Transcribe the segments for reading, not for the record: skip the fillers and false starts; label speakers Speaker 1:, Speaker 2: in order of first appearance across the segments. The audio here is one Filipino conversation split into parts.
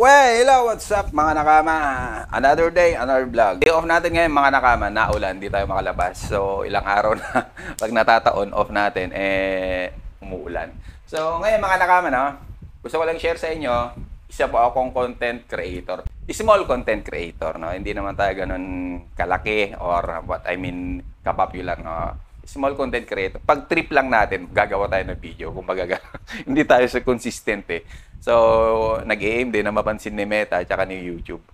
Speaker 1: Well, hello, what's up mga nakama? Another day, another vlog. Day off natin ngayon mga nakama, naulan, hindi tayo makalabas. So, ilang araw na pag natataon off natin, umuulan. So, ngayon mga nakama, no? Gusto ko lang share sa inyo, isa po akong content creator. Small content creator, no? Hindi naman tayo ganun kalaki or what I mean, kapopular, no? Small content creator. Pag trip lang natin, gagawa tayo ng video. Kung baga, hindi tayo sa consistent eh. So, nag-aim din na mapansin ni Meta at saka ni YouTube.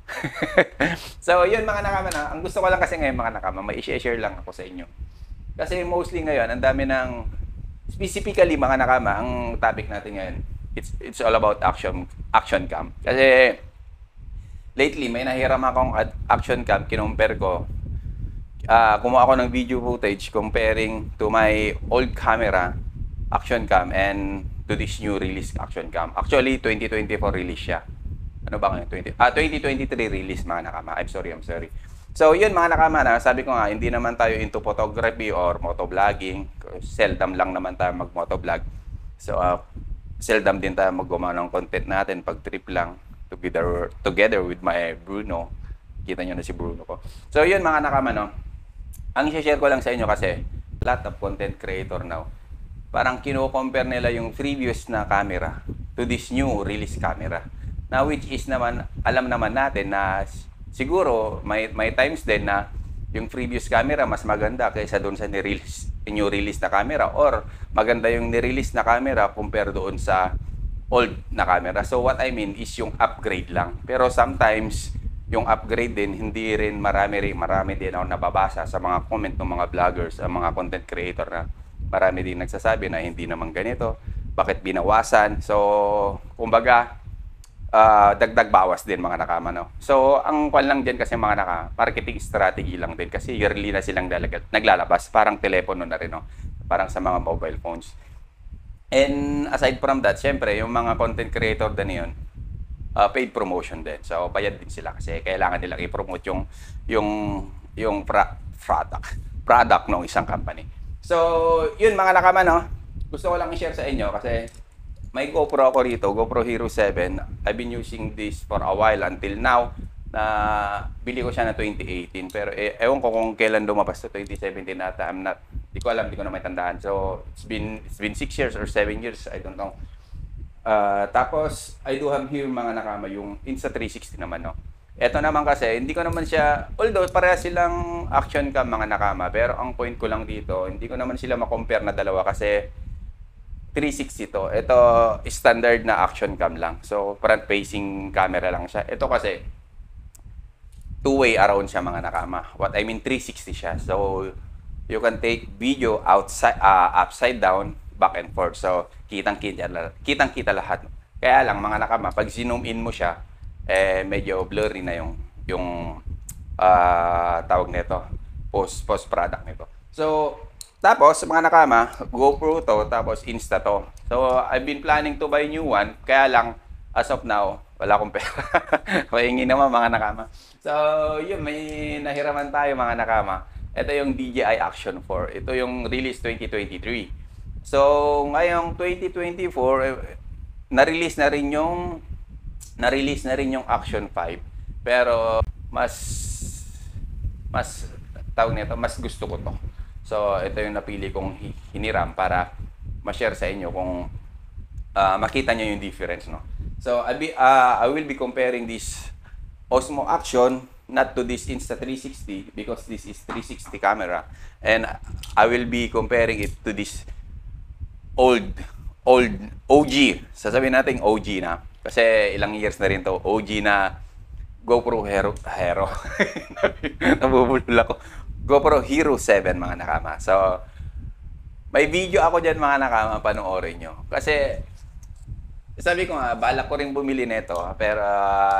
Speaker 1: So, yun mga nakama na. Ang gusto ko lang kasi ngayon mga nakama, may i-share lang ako sa inyo. Kasi mostly ngayon, ang dami ng, specifically mga nakama, ang topic natin ngayon, it's all about action cam. Kasi, lately, may nahiram akong action cam, kinumpare ko. Kumuha ako ng video footage comparing to my old camera action cam and to this new release action cam. Actually, 2024 release siya. Ano ba ngayon? 2023 release mga nakama. I'm sorry. So, yun mga nakama na, sabi ko nga, hindi naman tayo into photography or motovlogging. Seldom lang naman tayo mag-motovlog. So, seldom din tayo mag-gumawa ng content natin pag trip lang together with my Bruno. Kita nyo na si Bruno ko. So, yun mga nakama, no? Ang i-share ko lang sa inyo kasi lot of content creator now, parang kino-compare nila yung previous na camera to this new release camera. Now, which is naman, alam naman natin na siguro may times din na yung previous camera mas maganda kaysa doon sa new release na camera, or maganda yung ni-release na camera compare doon sa old na camera. So, what I mean is yung upgrade lang. Pero sometimes, yung upgrade din, hindi rin marami din ako nababasa sa mga comment ng mga vloggers, mga content creator na marami din nagsasabi na hindi naman ganito, bakit binawasan. So, kumbaga, dagdag bawas din mga nakama, no? So, ang kwan lang dyan kasi mga marketing strategy lang din kasi yearly na silang naglalabas, parang telepono na rin, no? Parang sa mga mobile phones. And aside from that, syempre, yung mga content creator din yun, paid promotion din. So, bayad din sila kasi kailangan nilang i-promote yung product ng isang company. So, yun mga nakama, no? Gusto ko lang i-share sa inyo kasi may GoPro ako rito, GoPro Hero 7. I've been using this for a while until now. Na bili ko siya na 2018 pero ewan ko kung kailan lumabas to, 2017 ata. Di ko alam, di ko na may tandaan. So, it's been 6 years or 7 years, I don't know. Tapos, I do have here mga nakama, yung Insta360 naman, no? Ito naman kasi, hindi ko naman siya, although pareha silang action cam mga nakama, pero ang point ko lang dito, hindi ko naman sila ma-compare na dalawa kasi 360 to. Ito, standard na action cam lang. So, front-facing camera lang siya. Ito kasi, two-way around siya mga nakama. What I mean, 360 siya. So, you can take video upside down, back and forth. So, kitang-kita lahat. Kaya lang, mga nakama, pag zoom in mo siya, medyo blurry na yung tawag nito, post-product nito. So, tapos, mga nakama, GoPro to, tapos Insta to. So, I've been planning to buy new one, kaya lang, as of now, wala akong pera. Pahingi naman, mga nakama. So, yun, may nahiraman tayo, mga nakama. Ito yung DJI Action 4. Ito yung release 2023. So, ngayong 2024, na-release na rin yung Action 5. Pero mas tawag nito, mas gusto ko to. So, ito yung napili kong hiniram para ma-share sa inyo kung makita nyo yung difference, no? So, I will be comparing this Osmo Action not to this Insta360 because this is 360 camera, and I will be comparing it to this old OG. Sasabihin natin OG na kasi ilang years na rin to, OG na GoPro Hero. Nabubulol ako. GoPro Hero 7 mga nakama. So, may video ako dyan mga nakama, panoorin nyo. Kasi, sabi ko nga, balak ko rin bumili nito, pero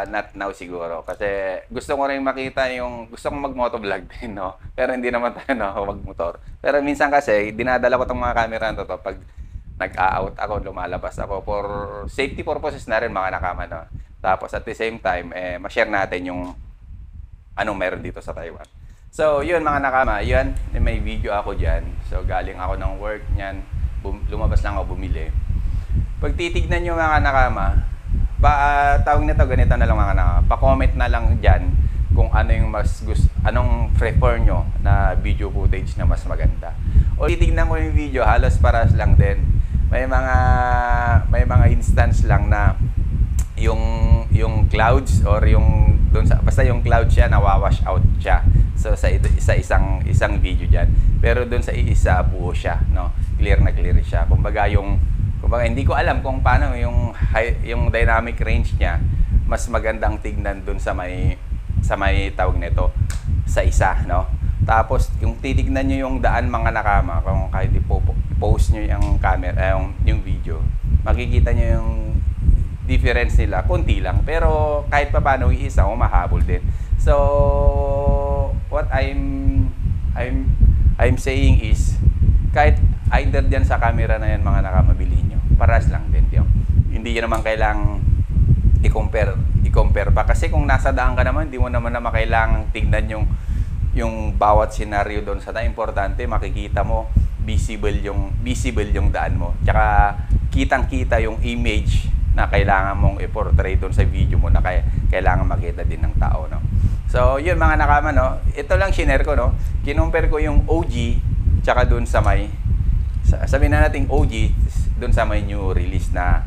Speaker 1: not now siguro. Kasi gusto ko rin makita gusto kong mag-motovlog din, no? Pero hindi naman tayo, no, mag-motor. Pero minsan kasi, dinadala ko itong mga camera na to pag nag-out ako, lumalabas ako for safety purposes na rin mga nakama, no? Tapos at the same time, ma-share natin yung anong meron dito sa Taiwan. So, yun mga nakama, yun, may video ako dyan. So, galing ako ng work niyan, lumabas lang ako bumili. Pag titignan nyo mga nakama, tawag nito ganito na lang mga nakama. Pa-comment na lang diyan kung ano yung anong prefer nyo na video footage na mas maganda. O titignan ko yung video, halos paras lang din. May mga instance lang na yung clouds or yung doon sa basta yung cloud siya nawawash out siya. So sa isang video diyan. Pero doon sa isa buo siya, no. Clear na clear siya. Kumbaga hindi ko alam kung paano yung dynamic range niya mas magandang tignan doon sa may tawag nito sa isa, no. Tapos yung titignan niyo yung daan mga nakama, kung kahit i-post niyo yung camera yung video, makikita niyo yung difference nila, konti lang. Pero kahit pa paano, yung isa humahabol din. So, what I'm saying is, kahit either dyan sa camera na yan, mga nakamabili nyo, paras lang din yun. Hindi nyo naman kailangang i-compare pa. Kasi kung nasa daan ka naman, hindi mo naman naman kailangang tignan yung bawat scenario doon. Sa importante, makikita mo, visible yung daan mo. Tsaka, kitang-kita yung image na kailangan mong i-portray doon sa video mo na kailangan makita din ng tao, no. So, yun mga nakama, no. Ito lang shinare ko, no. Kinumpare ko yung OG tsaka doon sa sabihin na natin OG doon sa may new release na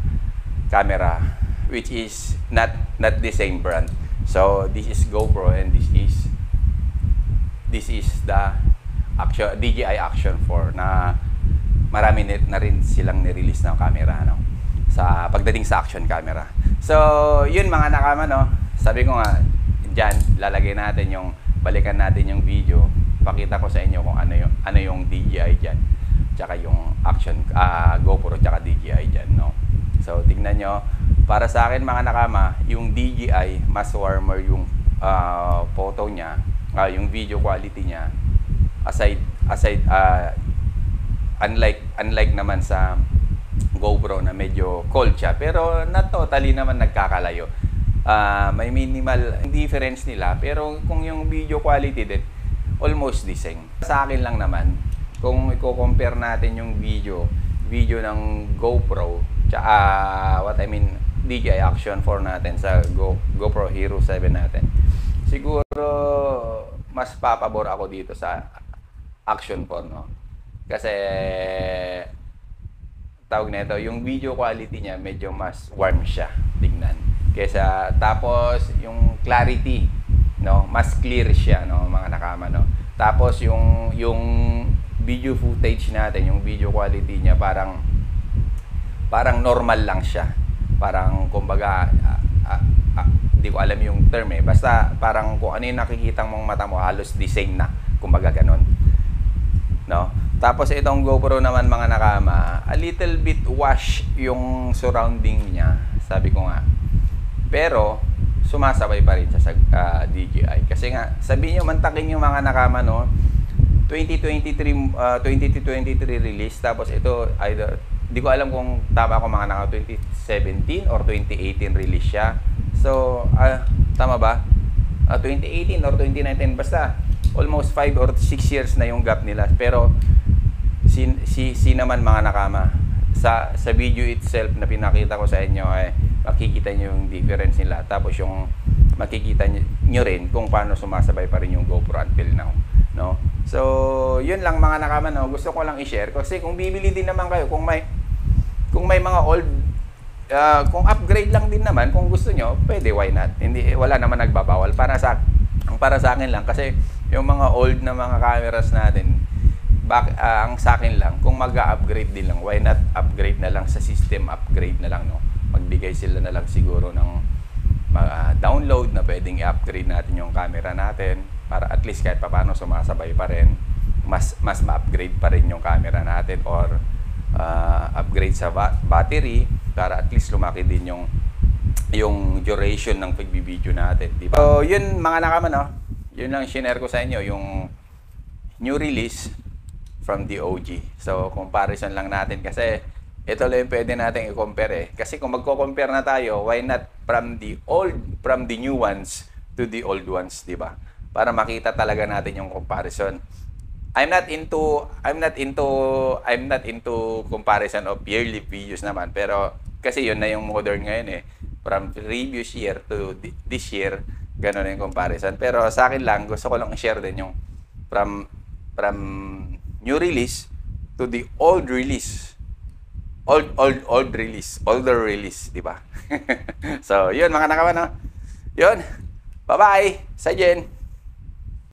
Speaker 1: camera, which is not the same brand. So, this is GoPro and this is the DJI Action 4 na marami na rin silang ni-release ng camera, no, sa pagdating sa action camera. So, yun mga nakama, no. Sabi ko nga, dyan, balikan natin yung video. Pakita ko sa inyo kung ano yung DJI dyan. Tsaka yung action, GoPro tsaka DJI dyan, no. So, tingnan nyo. Para sa akin mga nakama, yung DJI, mas warmer yung photo niya, yung video quality niya. Unlike naman sa GoPro na medyo cold siya, pero not totally naman nagkakalayo. May minimal difference nila, pero kung yung video quality din, almost the same. Sa akin lang naman, kung i-compare natin yung video ng GoPro DJI Action 4 natin sa GoPro Hero 7 natin, siguro mas papabor ako dito sa Action 4, no. Kasi tawag nito, yung video quality niya medyo mas warm siya tingnan. Tapos yung clarity, no, mas clear siya, no, mga nakama, no. Tapos yung video footage natin, yung video quality niya parang normal lang siya. Parang kumbaga hindi ko alam yung term eh. Basta parang kung ano yung nakikita mong mata mo, halos the same na. Kumbaga ganon, no. Tapos itong GoPro naman mga nakama, a little bit wash yung surrounding niya, sabi ko nga. Pero sumasabay pa rin siya sa DJI. Kasi nga, sabihin nyo, mantakin yung mga nakama, no. 2023 release. Tapos ito, di ko alam kung tama ako mga nakama, 2017 or 2018 release siya. So, tama ba? 2018 or 2019, basta almost 5 or 6 years na yung gap nila. Pero naman mga nakama, sa video itself na pinakita ko sa inyo, makikita nyo yung difference nila. Tapos yung makikita nyo rin kung paano sumasabay pa rin yung GoPro until now, no. So yun lang mga nakama, no. Gusto ko lang i-share kasi kung bibili din naman kayo, kung may mga old, kung upgrade lang din naman, kung gusto nyo, pwede, why not. Wala naman nagbabawal para sa akin lang, kasi yung mga old na mga cameras natin, ang sa akin lang, kung mag-upgrade din lang, why not upgrade na lang sa system, upgrade na lang, no. Magbigay sila na lang siguro ng download na pwedeng i-upgrade natin yung camera natin para at least kahit paano sumasabay pa rin, mas ma-upgrade pa rin yung camera natin, or upgrade sa battery para at least lumaki din yung duration ng pagbibideo natin, di ba? So yun mga nakama, no. Yun lang share ko sa inyo, yung new release from the OG. So comparison lang natin kasi ito lang yung pwede natin i-compare eh. Kasi kung magko-compare na tayo, why not from the new ones to the old ones, di ba? Para makita talaga natin yung comparison. I'm not into comparison of yearly videos naman, pero kasi yun na yung modern ngayon eh. from previous year to this year, ganun yung comparison. Pero sa akin lang, gusto ko lang i-share din yung from new release to the old release. Old release. Older release, di ba? So, yun mga nakaman, no? Yun. Bye-bye. Sa Jen.